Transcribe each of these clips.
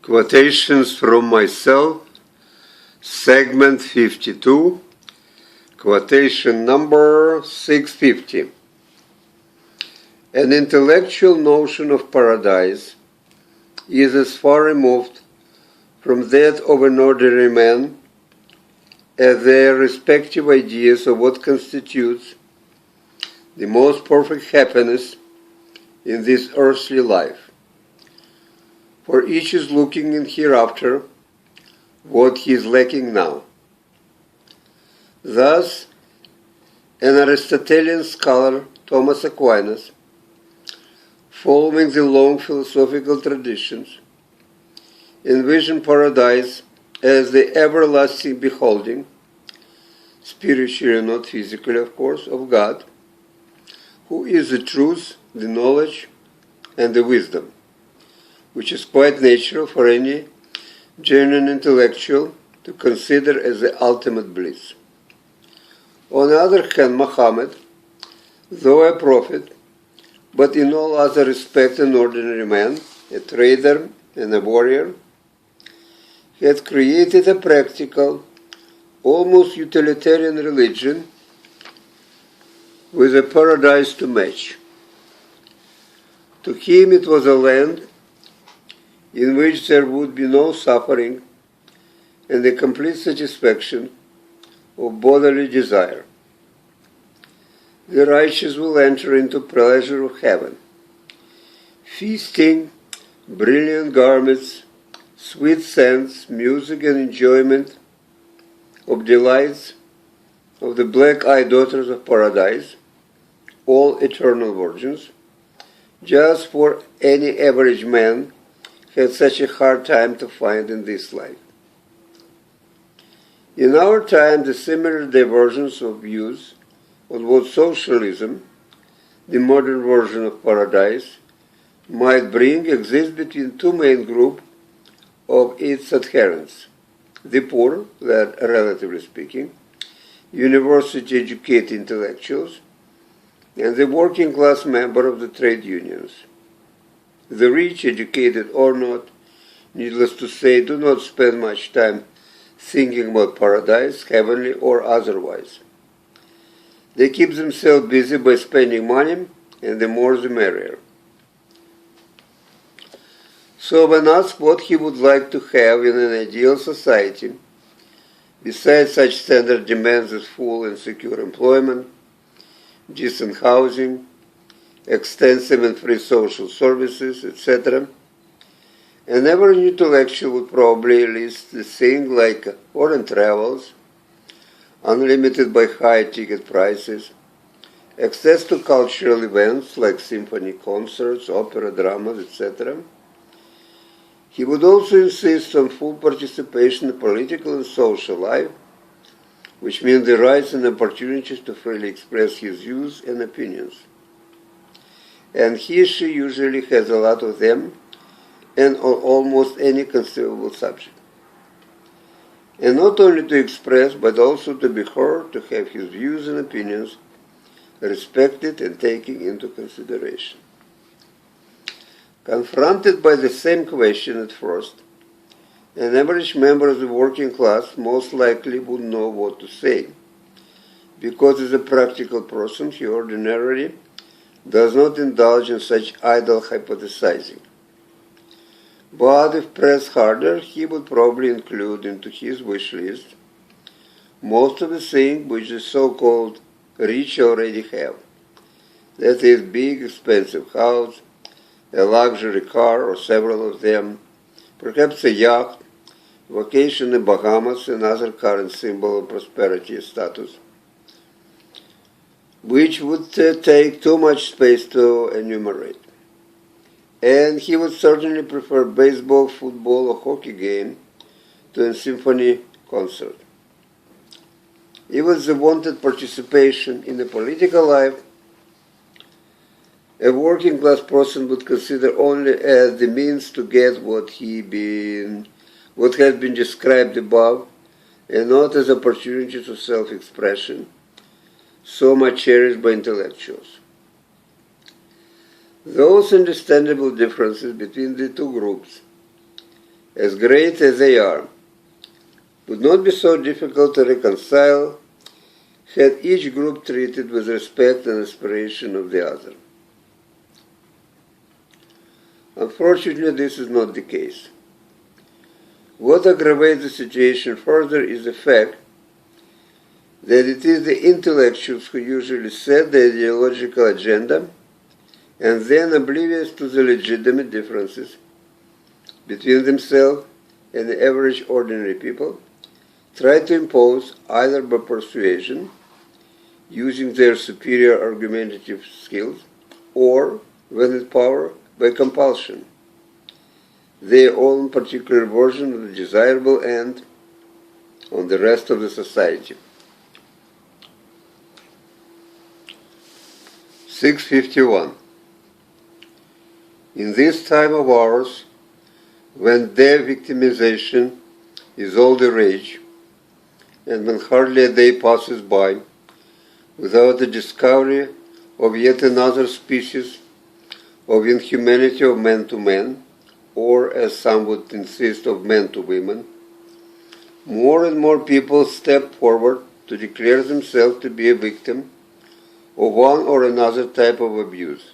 Quotations from myself, segment 52, quotation number 650. An intellectual notion of paradise is as far removed from that of an ordinary man as their respective ideas of what constitutes the most perfect happiness in this earthly life. For each is looking in hereafter what he is lacking now. Thus, an Aristotelian scholar, Thomas Aquinas, following the long philosophical traditions, envisioned paradise as the everlasting beholding, spiritually and not physically, of course, of God, who is the truth, the knowledge, and the wisdom, which is quite natural for any genuine intellectual to consider as the ultimate bliss. On the other hand, Muhammad, though a prophet, but in all other respects an ordinary man, a trader and a warrior, had created a practical, almost utilitarian religion with a paradise to match. To him it was a land in which there would be no suffering and the complete satisfaction of bodily desire. The righteous will enter into pleasure of heaven, feasting, brilliant garments, sweet scents, music and enjoyment of delights of the black-eyed daughters of paradise, all eternal virgins, just for any average man had such a hard time to find in this life. In our time, the similar divergence of views on what socialism, the modern version of paradise, might bring exists between two main groups of its adherents: the poor, that relatively speaking, university-educated intellectuals, and the working-class member of the trade unions. The rich, educated or not, needless to say, do not spend much time thinking about paradise, heavenly or otherwise. They keep themselves busy by spending money, and the more the merrier. So when asked what he would like to have in an ideal society, besides such standard demands as full and secure employment, decent housing, extensive and free social services, etc., an average intellectual would probably list the things like foreign travels, unlimited by high ticket prices, access to cultural events like symphony concerts, opera, dramas, etc. He would also insist on full participation in political and social life, which means the rights and opportunities to freely express his views and opinions. And he or she usually has a lot of them, and on almost any conceivable subject. And not only to express, but also to be heard, to have his views and opinions respected and taken into consideration. Confronted by the same question at first, an average member of the working class most likely would know what to say, because as a practical person he ordinarily does not indulge in such idle hypothesizing. But if pressed harder, he would probably include into his wish list most of the things which the so-called rich already have. That is, big, expensive house, a luxury car or several of them, perhaps a yacht, vacation in Bahamas, and other current symbol of prosperity and status, which would take too much space to enumerate. And he would certainly prefer baseball, football, or hockey game to a symphony concert. Even the wanted participation in the political life, a working class person would consider only as the means to get what has been described above, and not as opportunity to self-expression, so much cherished by intellectuals. Those understandable differences between the two groups as great as they are, would not be so difficult to reconcile had each group treated with respect and aspiration of the other. Unfortunately, this is not the case. What aggravates the situation further is the fact that it is the intellectuals who usually set the ideological agenda and then, oblivious to the legitimate differences between themselves and the average ordinary people, try to impose either by persuasion, using their superior argumentative skills, or, when in power, by compulsion, their own particular version of the desirable end on the rest of the society. 651. In this time of ours, when de-victimization is all the rage, and when hardly a day passes by without the discovery of yet another species of inhumanity of man to man, or, as some would insist, of men to women, more and more people step forward to declare themselves to be a victim of one or another type of abuse: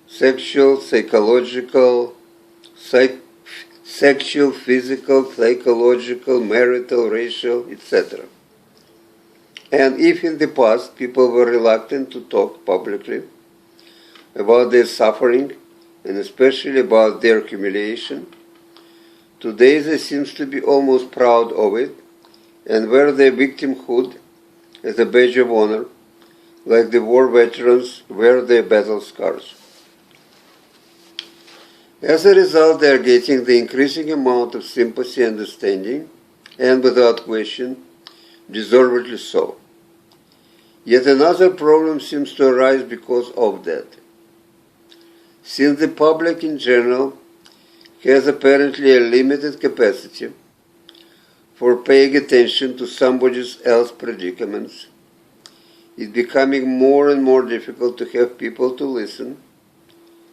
sexual, psychological, sexual, physical, psychological, marital, racial, etc. And if in the past people were reluctant to talk publicly about their suffering, and especially about their humiliation, today they seem to be almost proud of it and wear their victimhood as a badge of honor, like the war veterans wear their battle scars. As a result, they are getting the increasing amount of sympathy and understanding, and without question, deservedly so. Yet another problem seems to arise because of that. Since the public in general has apparently a limited capacity for paying attention to somebody else's predicaments, it's becoming more and more difficult to have people to listen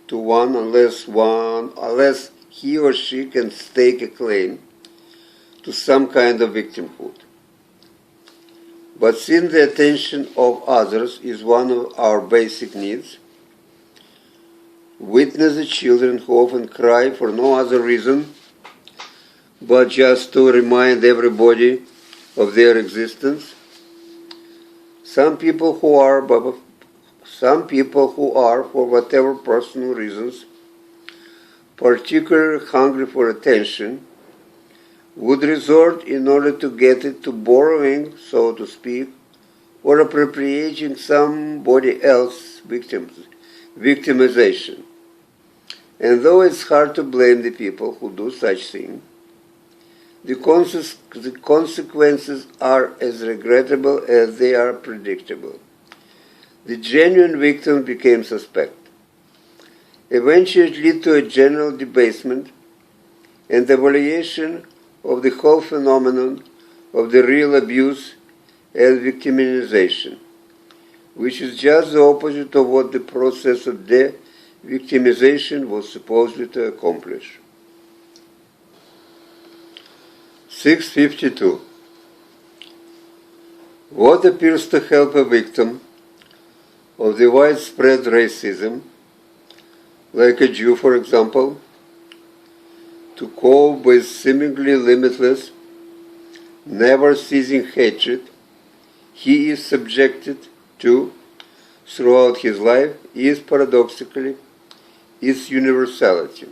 to one unless he or she can stake a claim to some kind of victimhood. But since the attention of others is one of our basic needs, witness the children who often cry for no other reason but just to remind everybody of their existence. Some people who are, for whatever personal reasons, particularly hungry for attention, would resort, in order to get it, to borrowing, so to speak, or appropriating somebody else's victimization. And though it's hard to blame the people who do such things, the consequences are as regrettable as they are predictable. The genuine victim became suspect. Eventually it led to a general debasement and evaluation of the whole phenomenon of the real abuse and victimization, which is just the opposite of what the process of de-victimization was supposed to accomplish. 652. What appears to help a victim of the widespread racism, like a Jew, for example, to cope with seemingly limitless, never-ceasing hatred he is subjected to throughout his life, is paradoxically its universality.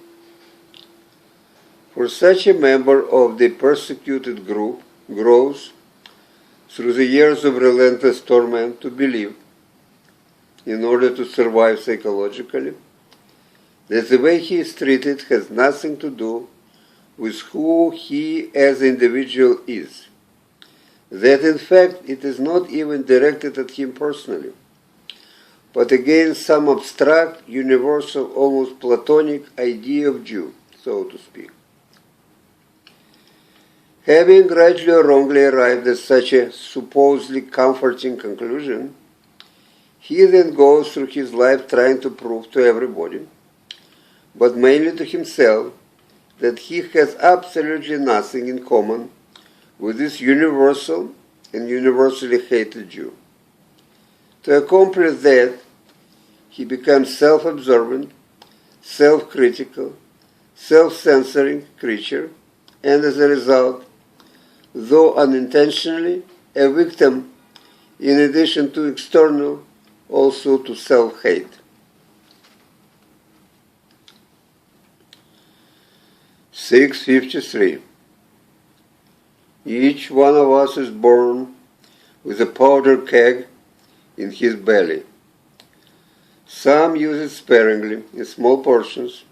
For such a member of the persecuted group grows, through the years of relentless torment, to believe, in order to survive psychologically, that the way he is treated has nothing to do with who he as an individual is. That in fact it is not even directed at him personally, but against some abstract, universal, almost Platonic idea of Jew, so to speak. Having gradually or wrongly arrived at such a supposedly comforting conclusion, he then goes through his life trying to prove to everybody, but mainly to himself, that he has absolutely nothing in common with this universal and universally hated Jew. To accomplish that, he becomes self-absorbent, self-critical, self-censoring creature, and as a result, though unintentionally, a victim in addition to external, also to self-hate. (653) Each one of us is born with a powder keg in his belly. Some use it sparingly, in small portions,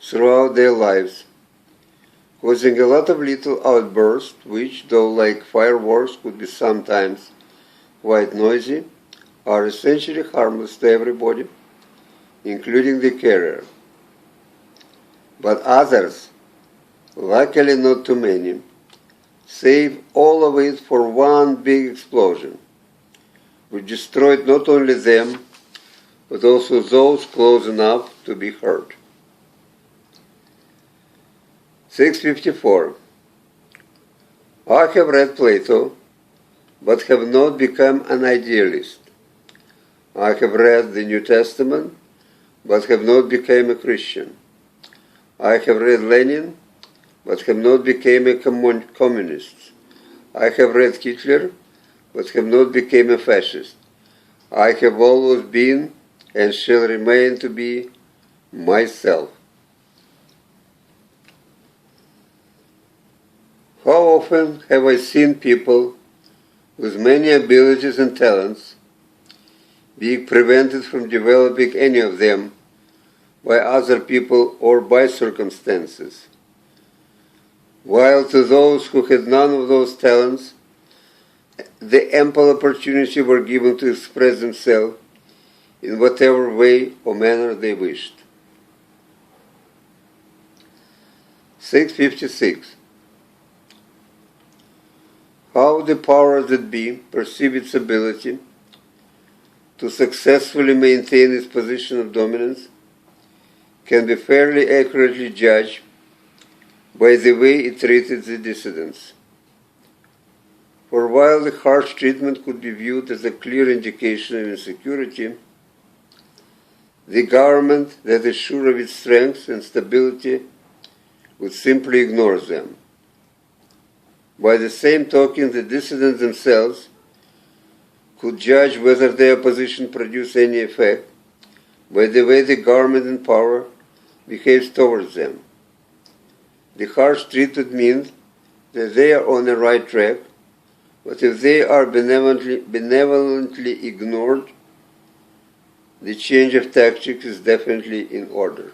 throughout their lives, causing a lot of little outbursts, which, though like fireworks could be sometimes quite noisy, are essentially harmless to everybody, including the carrier. But others, luckily not too many, save all of it for one big explosion, which destroyed not only them, but also those close enough to be hurt. 654. I have read Plato, but have not become an idealist. I have read the New Testament, but have not become a Christian. I have read Lenin, but have not become a communist. I have read Hitler, but have not become a fascist. I have always been and shall remain to be myself. How often have I seen people with many abilities and talents being prevented from developing any of them by other people or by circumstances, while to those who had none of those talents, the ample opportunity were given to express themselves in whatever way or manner they wished. 656. How the powers that be perceive its ability to successfully maintain its position of dominance can be fairly accurately judged by the way it treated the dissidents. For while the harsh treatment could be viewed as a clear indication of insecurity, the government that is sure of its strength and stability would simply ignore them. By the same token, the dissidents themselves could judge whether their opposition produced any effect by the way the government in power behaves towards them. The harsh treatment means that they are on the right track, but if they are benevolently ignored, the change of tactics is definitely in order.